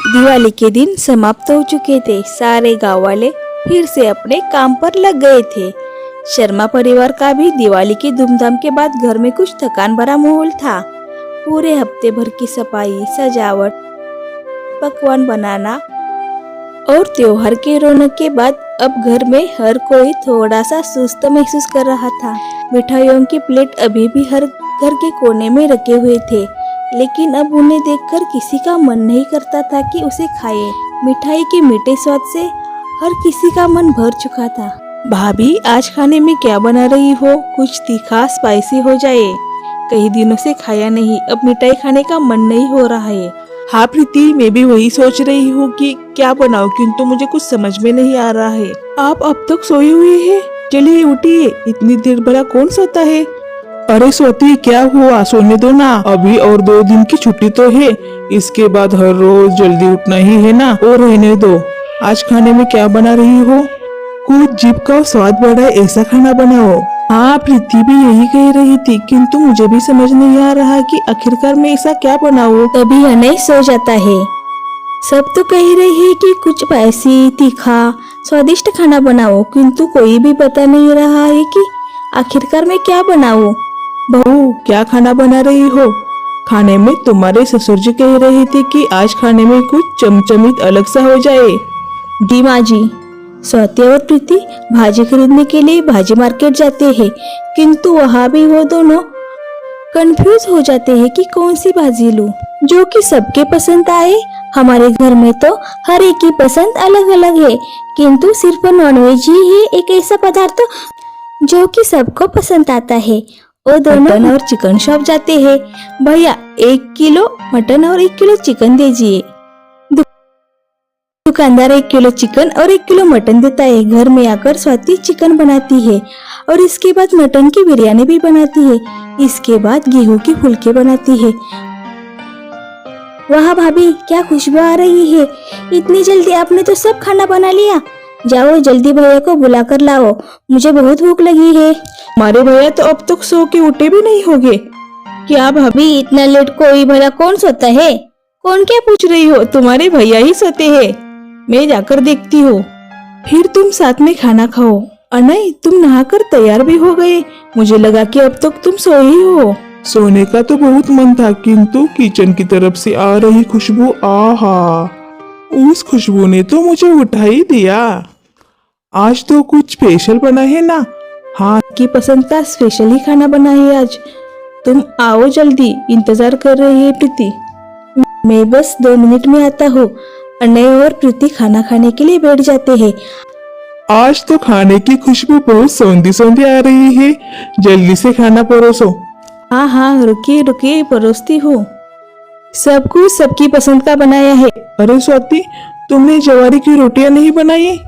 दिवाली के दिन समाप्त हो चुके थे। सारे गांव वाले फिर से अपने काम पर लग गए थे। शर्मा परिवार का भी दिवाली की धूमधाम के बाद घर में कुछ थकान भरा माहौल था। पूरे हफ्ते भर की सफाई, सजावट, पकवान बनाना और त्योहार के रौनक के बाद अब घर में हर कोई थोड़ा सा सुस्त महसूस कर रहा था। मिठाइयों की प्लेट अभी भी हर घर के कोने में रखे हुए थे, लेकिन अब उन्हें देखकर किसी का मन नहीं करता था कि उसे खाए। मिठाई के मीठे स्वाद से हर किसी का मन भर चुका था। भाभी, आज खाने में क्या बना रही हो? कुछ तीखा स्पाइसी हो जाए। कई दिनों से खाया नहीं, अब मिठाई खाने का मन नहीं हो रहा है। हाँ प्रीति, मैं भी वही सोच रही हूँ कि क्या बनाऊं, किंतु मुझे कुछ समझ में नहीं आ रहा है। आप अब तक सोए हुए हैं? चलिए उठिए, इतनी देर भला कौन सोता है? अरे स्वाति, क्या हुआ? सोने दो ना, अभी और 2 दिन की छुट्टी तो है। इसके बाद हर रोज जल्दी उठना ही है ना। और रहने दो, आज खाने में क्या बना रही हो? कुछ जीभ का स्वाद बढ़ाए ऐसा खाना बनाओ। हाँ, प्रीति भी यही कह रही थी, किंतु मुझे भी समझ नहीं आ रहा कि आखिरकार मैं ऐसा क्या बनाऊं। तभी अनय सो जाता है। सब तो कह रहे हैं कि कुछ स्पाइसी, तीखा, स्वादिष्ट खाना बनाओ, किंतु कोई भी बता नहीं रहा है कि आखिरकार मैं क्या बनाऊं। बहू, क्या खाना बना रही हो? खाने में तुम्हारे ससुर जी कह रहे थे कि आज खाने में कुछ चमचमीत अलग सा हो जाए। जी माँ जी। स्वाति और प्रीति भाजी खरीदने के लिए भाजी मार्केट जाते हैं, किंतु वहाँ भी वो दोनों कंफ्यूज हो जाते हैं कि कौन सी भाजी लूं जो कि सबके पसंद आए। हमारे घर में तो हर एक की पसंद अलग अलग है, किंतु सिर्फ नॉनवेज ही है एक ऐसा पदार्थ जो कि सबको पसंद आता है। वो दोनों मटन और चिकन शॉप जाते हैं। भैया, 1 किलो मटन और 1 किलो चिकन दीजिए। दुकानदार 1 किलो चिकन और 1 किलो मटन देता है। घर में आकर स्वाति चिकन बनाती है और इसके बाद मटन की बिरयानी भी बनाती है। इसके बाद गेहूं के फुलके बनाती है। वाह भाभी, क्या खुशबू आ रही है। इतनी जल्दी आपने तो सब खाना बना लिया। जाओ जल्दी भैया को बुला कर लाओ, मुझे बहुत भूख लगी है। हमारे भैया तो अब तक सो के उठे भी नहीं होंगे। क्या भाभी, इतना लेट कोई भला कौन सोता है? कौन क्या पूछ रही हो? तुम्हारे भैया ही सोते हैं। मैं जाकर देखती हूँ, फिर तुम साथ में खाना खाओ। अनय, तुम नहाकर तैयार भी हो गए। मुझे लगा कि अब तक तुम सोए ही हो। सोने का तो बहुत मन था, किंतु किचन की तरफ से आ रही खुशबू, आहा, उस खुशबू ने तो मुझे उठा ही दिया। आज तो कुछ स्पेशल बना है ना? हाँ, की पसंद का स्पेशल ही खाना बना है आज। तुम आओ जल्दी, इंतजार कर रही है प्रीति। मैं बस 2 मिनट में आता हूँ। अनय और प्रीति खाना खाने के लिए बैठ जाते हैं। आज तो खाने की खुशबू बहुत सौंधी सौंधी आ रही है। जल्दी से खाना परोसो। हाँ हाँ, रुकिए रुकिए, परोसती हूँ। सब कुछ सबकी पसंद का बनाया है। अरे स्वाति, तुमने ज्वारी की रोटियां नहीं बनाई?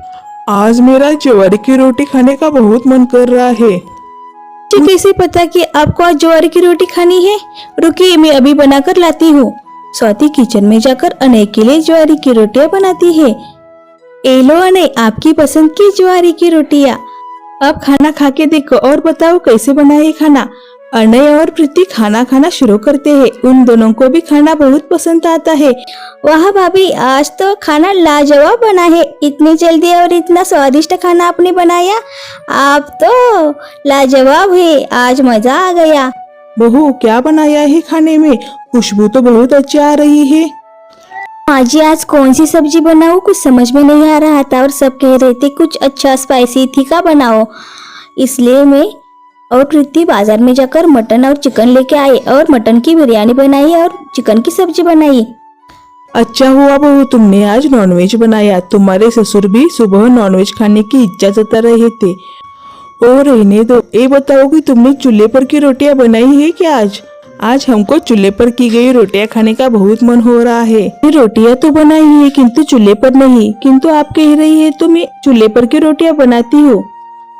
आज मेरा ज्वारी की रोटी खाने का बहुत मन कर रहा है। मुझे कैसे पता कि आपको आज ज्वारी की रोटी खानी है? रुकिए, मैं अभी बनाकर लाती हूँ। स्वाति किचन में जाकर अनय के लिए ज्वारी की रोटियां बनाती है। ए लो अनय, आपकी पसंद की ज्वारी की रोटियां। अब खाना खा के देखो और बताओ कैसे बना है खाना। अनय और प्रीति खाना खाना शुरू करते हैं। उन दोनों को भी खाना बहुत पसंद आता है। वाह भाभी, आज तो खाना लाजवाब बना है। इतनी जल्दी और इतना स्वादिष्ट खाना आपने बनाया। आप तो लाजवाब है, आज मजा आ गया। बहू, क्या बनाया है खाने में? खुशबू तो बहुत अच्छी आ रही है। माँ जी, आज कौन सी सब्जी बनाऊं, कुछ समझ में नहीं आ रहा था और सब कह रहे थे कुछ अच्छा स्पाइसी तीखा बनाओ। इसलिए मैं और प्रीति बाजार में जाकर मटन और चिकन लेके आए और मटन की बिरयानी बनाई और चिकन की सब्जी बनाई। अच्छा हुआ बहू, तुमने आज नॉनवेज बनाया। तुम्हारे ससुर भी सुबह नॉनवेज खाने की इच्छा जता रहे थे। और रहने दो, ये बताओ कि तुमने चूल्हे पर की रोटियां बनाई है क्या आज? आज हमको चूल्हे पर की गई रोटियां खाने का बहुत मन हो रहा है। ये रोटियां तो बनाई है, किंतु चूल्हे पर नहीं। किंतु आप कह रही है तो मैं चूल्हे पर की रोटियां बनाती हूँ।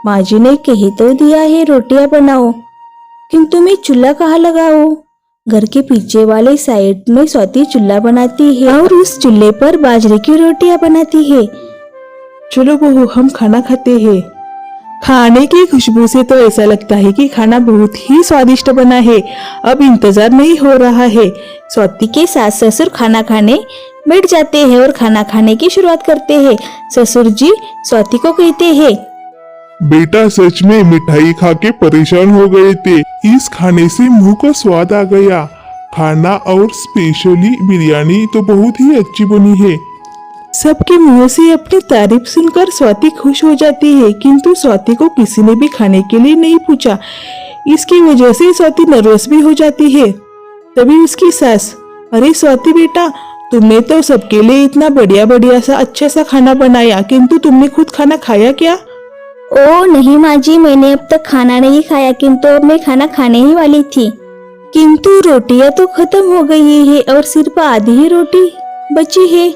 माँ जी ने कह तो दिया है रोटियां बनाओ, किंतु मैं चूल्हा कहाँ लगाऊं? घर के पीछे वाले साइड में स्वाति चूल्हा बनाती है और उस चूल्हे पर बाजरे की रोटियां बनाती है। चलो बहू, हम खाना खाते हैं। खाने की खुशबू से तो ऐसा लगता है कि खाना बहुत ही स्वादिष्ट बना है। अब इंतजार नहीं हो रहा है। स्वाति के सास ससुर खाना खाने बैठ जाते हैं और खाना खाने की शुरुआत करते हैं। ससुर जी स्वाति को कहते हैं, बेटा सच में मिठाई खा के परेशान हो गए थे, इस खाने से मुंह का स्वाद आ गया। खाना और स्पेशली बिरयानी तो बहुत ही अच्छी बनी है। सबके मुंह से अपनी तारीफ सुनकर स्वाति खुश हो जाती है, किंतु स्वाति को किसी ने भी खाने के लिए नहीं पूछा। इसकी वजह से स्वाति नर्वस भी हो जाती है। तभी उसकी सास, अरे स्वाति बेटा, तुमने तो सबके लिए इतना बढ़िया बढ़िया सा अच्छा सा खाना बनाया, किंतु तुमने खुद खाना खाया क्या? ओ नहीं माँ जी, मैंने अब तक खाना नहीं खाया, किंतु अब मैं खाना खाने ही वाली थी। किंतु रोटियां तो खत्म हो गई है और सिर्फ आधी ही रोटी बची है।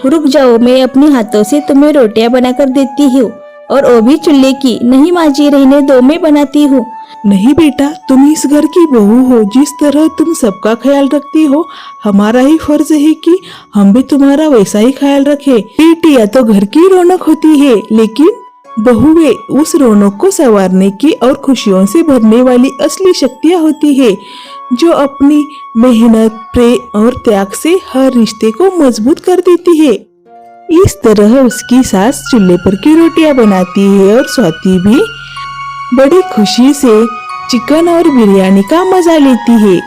रुक जाओ, मैं अपने हाथों से तुम्हें रोटियां बनाकर देती हूँ, और वो भी चूल्हे की। नहीं माँ जी, रहने दो, मैं बनाती हूँ। नहीं बेटा, तुम इस घर की बहू हो, जिस तरह तुम सबका ख्याल रखती हो, हमारा ही फर्ज है कि हम भी तुम्हारा वैसा ही ख्याल रखें। बेटियां तो घर की रौनक होती है, लेकिन बहुएं उस रौनक को संवारने की और खुशियों से भरने वाली असली शक्तियां होती है, जो अपनी मेहनत, प्रेम और त्याग से हर रिश्ते को मजबूत कर देती है। इस तरह उसकी सास चूल्हे पर की रोटियां बनाती है और स्वाति भी बड़ी खुशी से चिकन और बिरयानी का मजा लेती है।